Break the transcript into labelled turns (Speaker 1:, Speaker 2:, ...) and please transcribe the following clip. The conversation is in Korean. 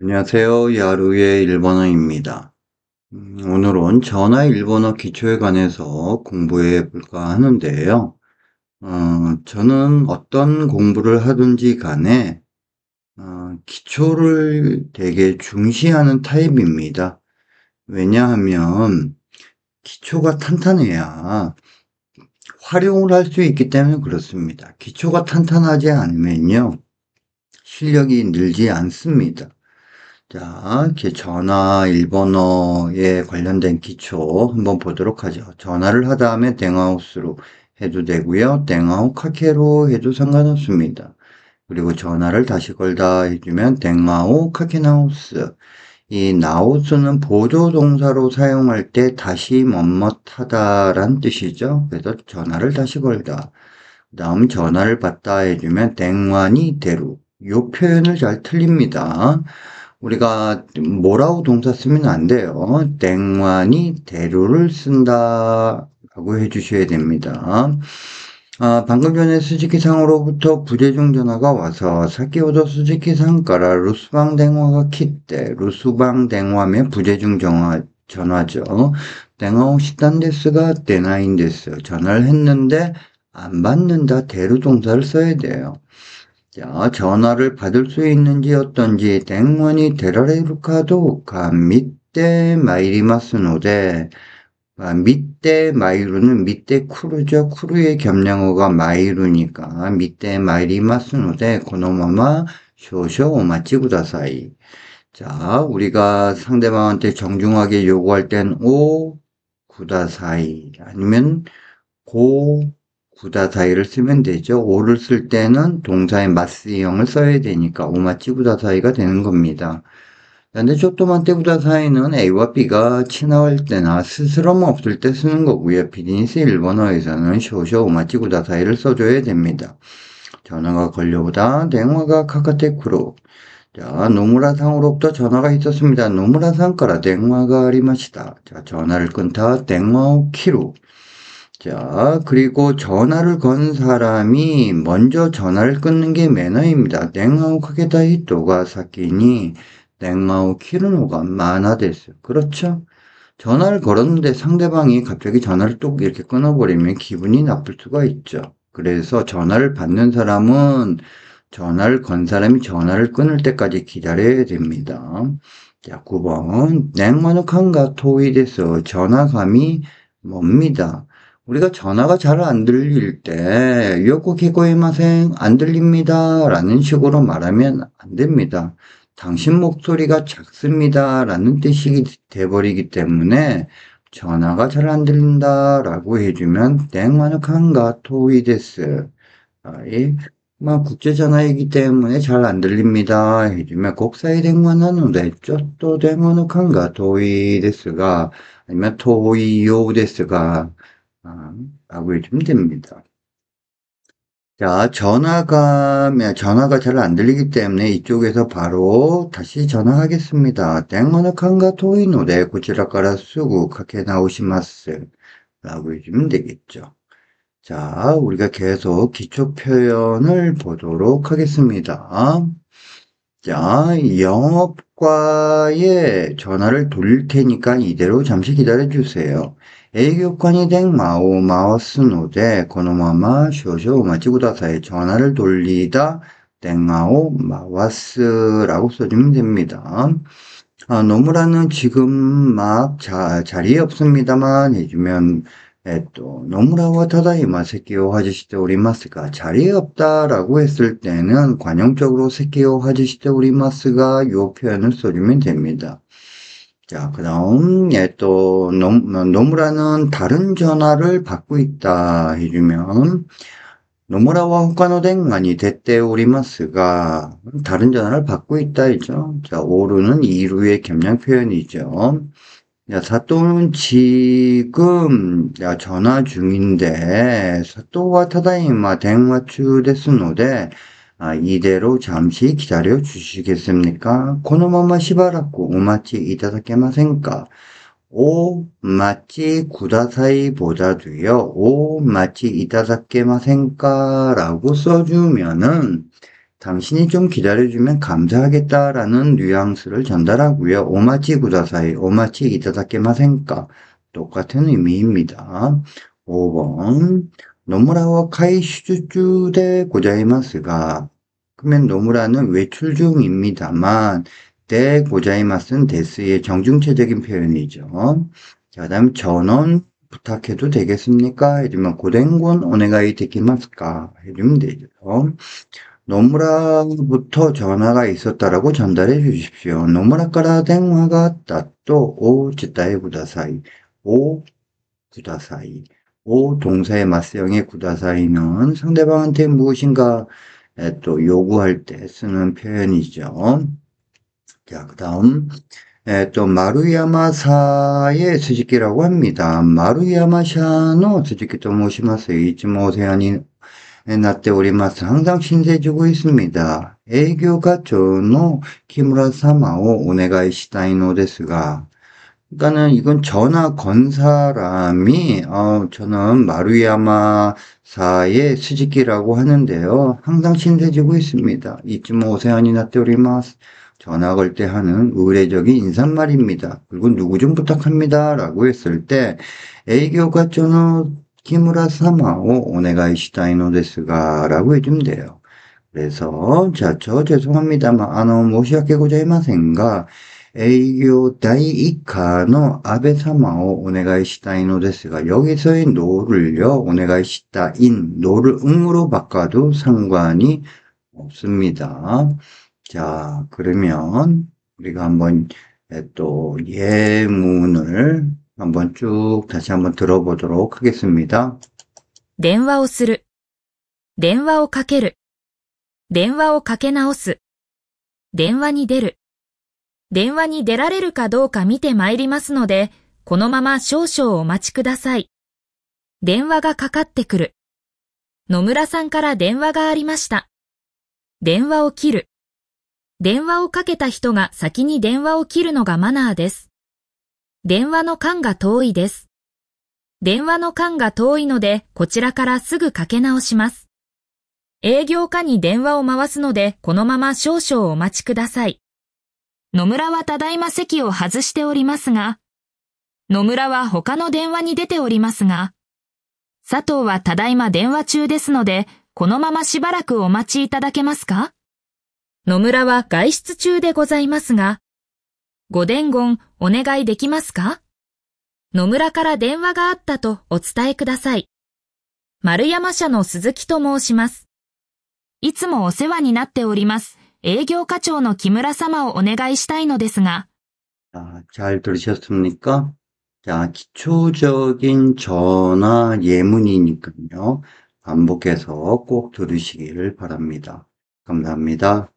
Speaker 1: 안녕하세요. 야루의 일본어입니다. 오늘은 전화 일본어 기초에 관해서 공부해 볼까 하는데요. 저는 어떤 공부를 하든지 간에 기초를 되게 중시하는 타입입니다. 왜냐하면 기초가 탄탄해야 활용을 할 수 있기 때문에 그렇습니다. 기초가 탄탄하지 않으면요, 실력이 늘지 않습니다. 자, 이렇게 전화 일본어에 관련된 기초 한번 보도록 하죠. 전화를 하다 하면 땡하우스로 해도 되고요. 땡하우 카케로 해도 상관없습니다. 그리고 전화를 다시 걸다 해주면 땡마오 카케나우스. 이 나우스는 보조동사로 사용할 때 다시 멋멋하다란 뜻이죠. 그래서 전화를 다시 걸다. 그 다음 전화를 받다 해주면 땡와니 대루. 이 표현을 잘 틀립니다. 우리가 뭐라고 동사 쓰면 안 돼요. 땡완이 대루를 쓴다라고 해주셔야 됩니다. 방금 전에 스즈키상으로부터 부재중 전화가 와서 사키오도 스즈키상가라 루스방 댕화가 kit대 루스방 댕화면 부재중 전화죠. 댕화오 시단데스가 데나인데스 전화를 했는데 안 받는다 대루 동사를 써야 돼요. 자, 전화를 받을 수 있는지 어떤지 땡원이 데라레루카도 가 밑대 마이리마스 노데 밑대 마이루는 밑대 쿠르죠. 쿠르의 겸양어가 마이루니까 밑대 마이리마스 노데 고노마마 쇼쇼 오마치 구다사이. 자, 우리가 상대방한테 정중하게 요구할 땐 오 구다사이 아니면 고 구다사이를 쓰면 되죠. 오를 쓸 때는 동사의 마스형을 써야 되니까 오마치 구다사이가 되는 겁니다. 근데 쇼토만테 구다사이는 A와 B가 친화할 때나 스스럼 없을 때 쓰는 거고요. 비즈니스 일본어에서는 쇼쇼 오마치 구다사이를 써줘야 됩니다. 전화가 걸려오다 댕화가 카카테쿠로. 자, 노무라상으로부터 전화가 있었습니다. 노무라상から電話がありました. 자, 전화를 끊다 댕화오 키루. 자, 그리고 전화를 건 사람이 먼저 전화를 끊는 게 매너입니다. 땡마오 카게다 히토가 사키니 땡마오 키르노가 마나데스. 그렇죠? 전화를 걸었는데 상대방이 갑자기 전화를 뚝 이렇게 끊어버리면 기분이 나쁠 수가 있죠. 그래서 전화를 받는 사람은 전화를 건 사람이 전화를 끊을 때까지 기다려야 됩니다. 자, 9번. 냉마누칸가 토이데서 전화감이 뭡니다. 우리가 전화가 잘 안 들릴 때 요코 키코이마생 안 들립니다 라는 식으로 말하면 안 됩니다. 당신 목소리가 작습니다 라는 뜻이 돼버리기 때문에 전화가 잘 안 들린다 라고 해주면 땡마누칸가 토이데스. 국제전화이기 때문에 잘 안 들립니다 해주면 국사의 댕만하는데 쪼또 댕마누칸가 토이데스가 아니면 토이요 데스가 라고 해주면 됩니다. 자, 전화가 잘 안 들리기 때문에 이쪽에서 바로 다시 전화하겠습니다. 땡어느 칸가 토이노데 고치라까라 쓰고 카케 나오시마스 라고 해주면 되겠죠. 자, 우리가 계속 기초 표현을 보도록 하겠습니다. 자, 영업과에 전화를 돌릴 테니까 이대로 잠시 기다려 주세요. 営業課に電話を回すので、このまま少々お待ちください. 전화를 돌리다電話を 回す라고 써주면 됩니다. 노무라는 지금 막 자리에 없습니다만 해주면 노무라와 타다이마 세키오 하지시테 오리마스가 자리에 없다라고 했을 때는 관용적으로 세키오 하지시테 오리마스가 요 표현을 써주면 됩니다. 자, 그 다음, 노무라는 다른 전화를 받고 있다 해주면, 노무라와 호카노電話に 데테 오리마스가 다른 전화를 받고 있다 했죠. 자, 오르는 이루의 겸양 표현이죠. 야, 사또는 지금, 전화 중인데, 사또와 타다이마 댕와추 데스노데, 이대로 잠시 기다려 주시겠습니까? 고노마마 시바라쿠 오마치 이타다케마센까? 오마치 구다사이 보다도요, 오마치 이타다케마센까? 라고 써주면은, 당신이 좀 기다려주면 감사하겠다라는 뉘앙스를 전달하고요. 오마치 구다사이, 오마치 이타다케마센까 똑같은 의미입니다. 5번 노무라와 카이 슈즈주 데 고자이마스가 그러면 노무라는 외출 중입니다만 데 고자이마스는 데스의 정중체적인 표현이죠. 자, 그다음 전원 부탁해도 되겠습니까? 해주면 고dengon 오네가이 데키마스까 해주면 되죠. 노무라부터 전화가 있었다라고 전달해 주십시오. 노무라까라電話が 또 오 지타에 구다사이 오 구다사이 오 동사의 맞세형의 구다사이는 상대방한테 무엇인가 또 요구할 때 쓰는 표현이죠. 자, 그 다음 또 마루야마사의 스즈키라고 합니다. 마루야마샤의 스즈키 또 모시마스 이츠모 오세아니 나tte 오리마스 항상 신세 주고 있습니다.営業課長の 키무라様を 오네가이 시타이 노 데스가 그러니까는 이건 전화 건 사람이 저는 마루야마사의 스즈키라고 하는데요. 항상 신세지고 있습니다. 이쯤 오세안이 나tte 오리마스 전화 걸 때 하는 의례적인 인사말입니다. 그리고 누구 좀 부탁합니다. 라고 했을 때営業課長の 키무라 사마오 오네가이 시타이 노 데스가 라고 해주면 돼요. 그래서 저 죄송합니다만 모시아케 고자이마센가営業 第 1課の 아베 사마오 오네가이 시타이 노 데스가 여기서의 노를요 오네가이 시타인 노를 응으로 바꿔도 상관이 없습니다. 자, 그러면 우리가 한번 또 예문을 한번 쭉 다시 한번 들어보도록 하겠습니다.
Speaker 2: 電話をする。電話をかける。電話をかけ直す。電話に出る。電話に出られるかどうか見てまいりますので、このまま少々お待ちください。電話がかかってくる。野村さんから電話がありました。電話を切る。電話をかけた人が先に電話を切るのがマナーです。電話の間が遠いです。電話の間が遠いので、こちらからすぐかけ直します。営業課に電話を回すので、このまま少々お待ちください。野村はただいま席を外しておりますが、野村は他の電話に出ておりますが、佐藤はただいま電話中ですので、このまましばらくお待ちいただけますか？野村は外出中でございますが、ご伝言お願いできますか？野村から電話があったとお伝えください。丸山社の鈴木と申します。いつもお世話になっております。営業課長の木村様をお願いしたいのですが。
Speaker 1: 잘 들으셨습니까? 자, 기초적인 전화 예문이니까요. 반복해서 꼭 들으시기를 바랍니다. 감사합니다.